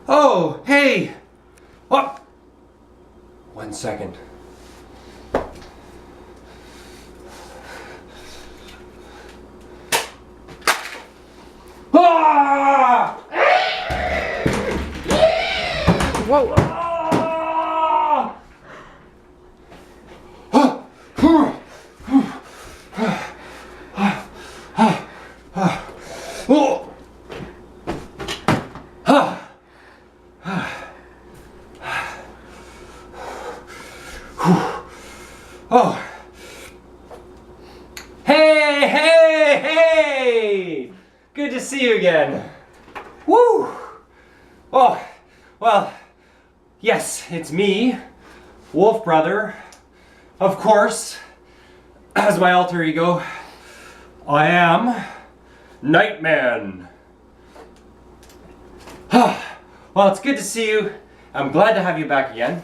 Oh, hey! Oh! 1 second. Ah! Whoa! Oh. Hey, hey, hey! Good to see you again. Woo! Oh, well, yes, it's me, Wolf Brother. Of course, as my alter ego, I am Nightman. Well, it's good to see you. I'm glad to have you back again.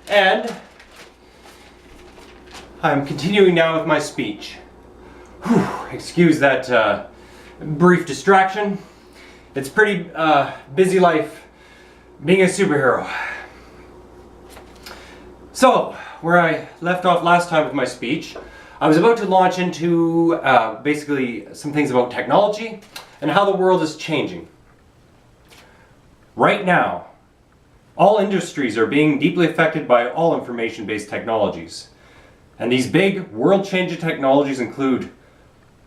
And I'm continuing now with my speech. Excuse that brief distraction. It's pretty busy life being a superhero. So, where I left off last time with my speech, I was about to launch into basically some things about technology and how the world is changing. Right now, all industries are being deeply affected by all information-based technologies. And these big, world-changing technologies include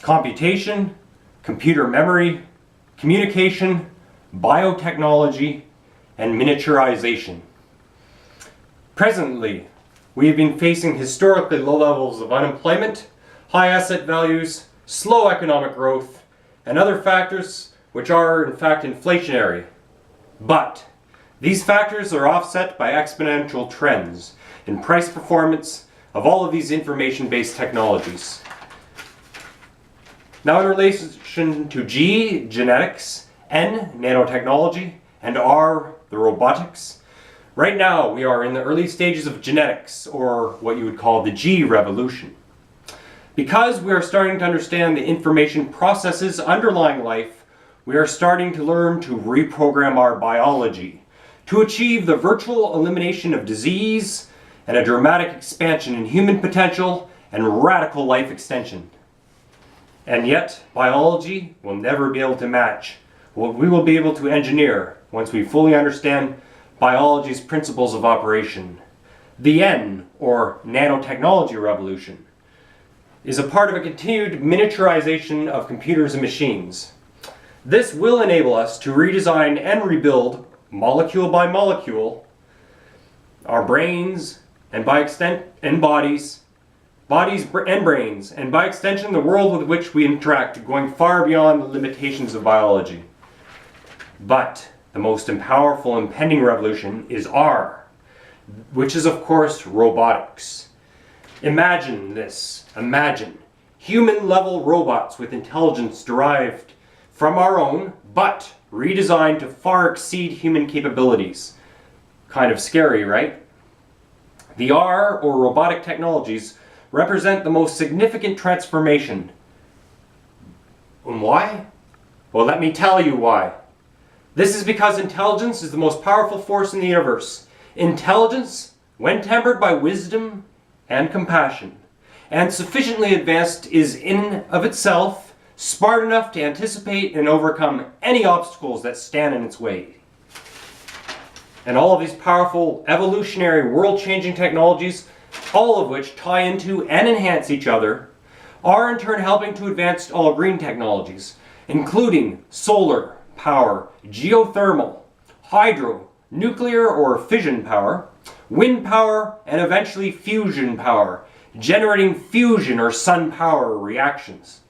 computation, computer memory, communication, biotechnology, and miniaturization. Presently, we have been facing historically low levels of unemployment, high asset values, slow economic growth, and other factors which are in fact inflationary. But these factors are offset by exponential trends in price performance of all of these information-based technologies. Now in relation to G, genetics, N, nanotechnology, and R, the robotics, right now we are in the early stages of genetics, or what you would call the G revolution. Because we are starting to understand the information processes underlying life, we are starting to learn to reprogram our biology to achieve the virtual elimination of disease and a dramatic expansion in human potential and radical life extension. And yet, biology will never be able to match what we will be able to engineer once we fully understand biology's principles of operation. The N, or nanotechnology revolution, is a part of a continued miniaturization of computers and machines. This will enable us to redesign and rebuild, molecule by molecule, our brains and by and bodies and brains, and by extension the world with which we interact, going far beyond the limitations of biology. But the most powerful impending revolution is R, which is of course robotics. Imagine this. Imagine human-level robots with intelligence derived from our own, but redesigned to far exceed human capabilities. Kind of scary, right? The R, or robotic technologies, represent the most significant transformation. And why? Well, let me tell you why. This is because intelligence is the most powerful force in the universe. Intelligence, when tempered by wisdom and compassion, and sufficiently advanced, is in of itself smart enough to anticipate and overcome any obstacles that stand in its way. And all of these powerful, evolutionary, world-changing technologies, all of which tie into and enhance each other, are in turn helping to advance all green technologies, including solar power, geothermal, hydro, nuclear or fission power, wind power, and eventually fusion power, generating fusion or sun power reactions.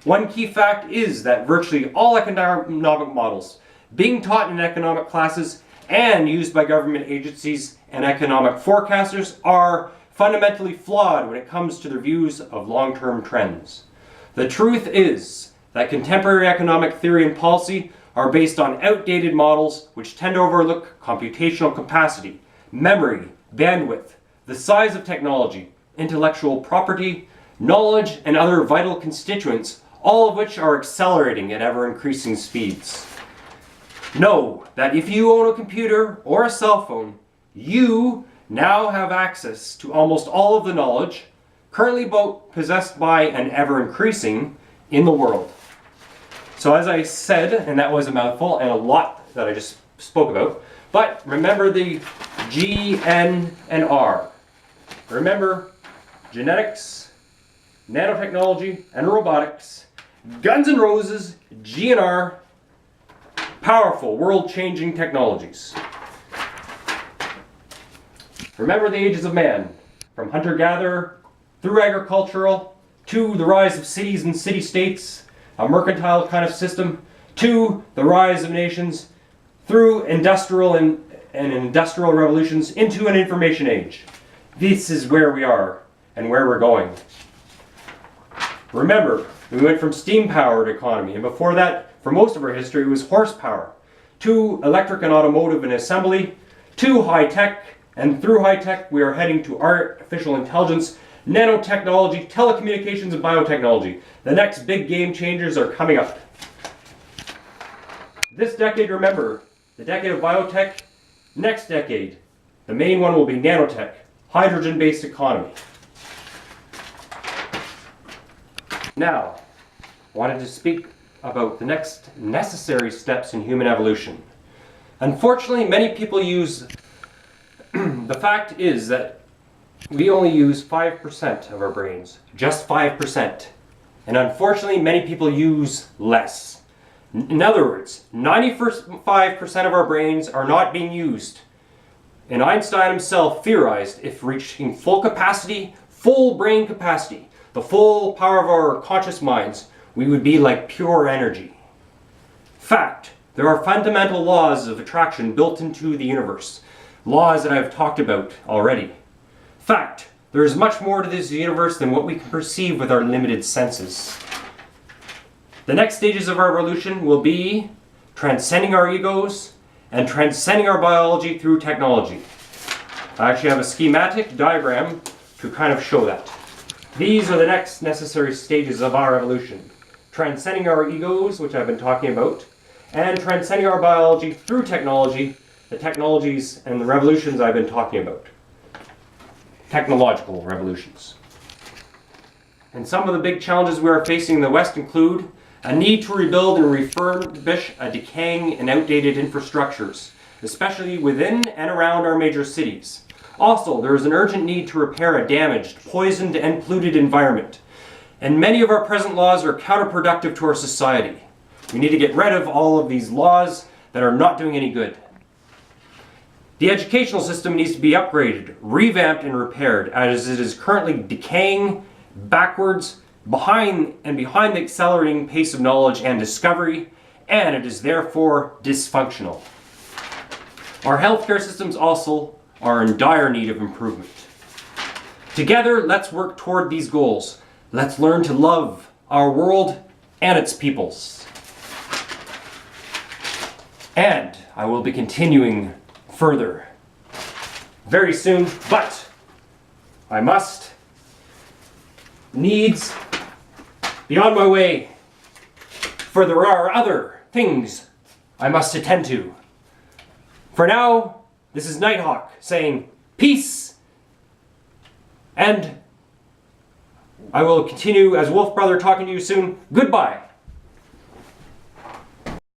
One key fact is that virtually all economic models being taught in economic classes and used by government agencies and economic forecasters are fundamentally flawed when it comes to their views of long-term trends. The truth is that contemporary economic theory and policy are based on outdated models which tend to overlook computational capacity, memory, bandwidth, the size of technology, intellectual property, knowledge, and other vital constituents, all of which are accelerating at ever-increasing speeds. Know that if you own a computer or a cell phone, you now have access to almost all of the knowledge currently possessed by and ever increasing in the world. So as I said, and that was a mouthful and a lot that I just spoke about, but remember the G, N, and R. Remember genetics, nanotechnology, and robotics, Guns N' Roses, G and R, powerful, world-changing technologies. Remember the ages of man, from hunter-gatherer through agricultural, to the rise of cities and city-states, a mercantile kind of system, to the rise of nations, through industrial and industrial revolutions, into an information age. This is where we are and where we're going. Remember, we went from steam-powered economy, and before that, for most of our history, it was horsepower, to electric and automotive and assembly, to high-tech, and through high-tech, we are heading to artificial intelligence, nanotechnology, telecommunications, and biotechnology. The next big game changers are coming up. This decade, remember, the decade of biotech. Next decade, the main one will be nanotech, hydrogen-based economy. Now, I wanted to speak about the next necessary steps in human evolution. Unfortunately, many people use, the fact is that we only use 5% of our brains, just 5%. And unfortunately, many people use less. In other words, 95% of our brains are not being used. And Einstein himself theorized if reaching full capacity, full brain capacity, the full power of our conscious minds, we would be like pure energy. Fact, there are fundamental laws of attraction built into the universe. Laws that I've talked about already. Fact, there is much more to this universe than what we can perceive with our limited senses. The next stages of our evolution will be transcending our egos and transcending our biology through technology. I actually have a schematic diagram to kind of show that. These are the next necessary stages of our evolution. Transcending our egos, which I've been talking about, and transcending our biology through technology, the technologies and the revolutions I've been talking about. Technological revolutions. And some of the big challenges we are facing in the West include a need to rebuild and refurbish a decaying and outdated infrastructures, especially within and around our major cities. Also, there is an urgent need to repair a damaged, poisoned, and polluted environment. And many of our present laws are counterproductive to our society. We need to get rid of all of these laws that are not doing any good. The educational system needs to be upgraded, revamped, and repaired, as it is currently decaying backwards, behind the accelerating pace of knowledge and discovery, and it is therefore dysfunctional. Our healthcare systems also are in dire need of improvement. Together, let's work toward these goals. Let's learn to love our world and its peoples. And I will be continuing further very soon, but I must needs be on my way, for there are other things I must attend to. For now, this is Nighthawk saying peace, and I will continue as Wolf Brother talking to you soon. Goodbye.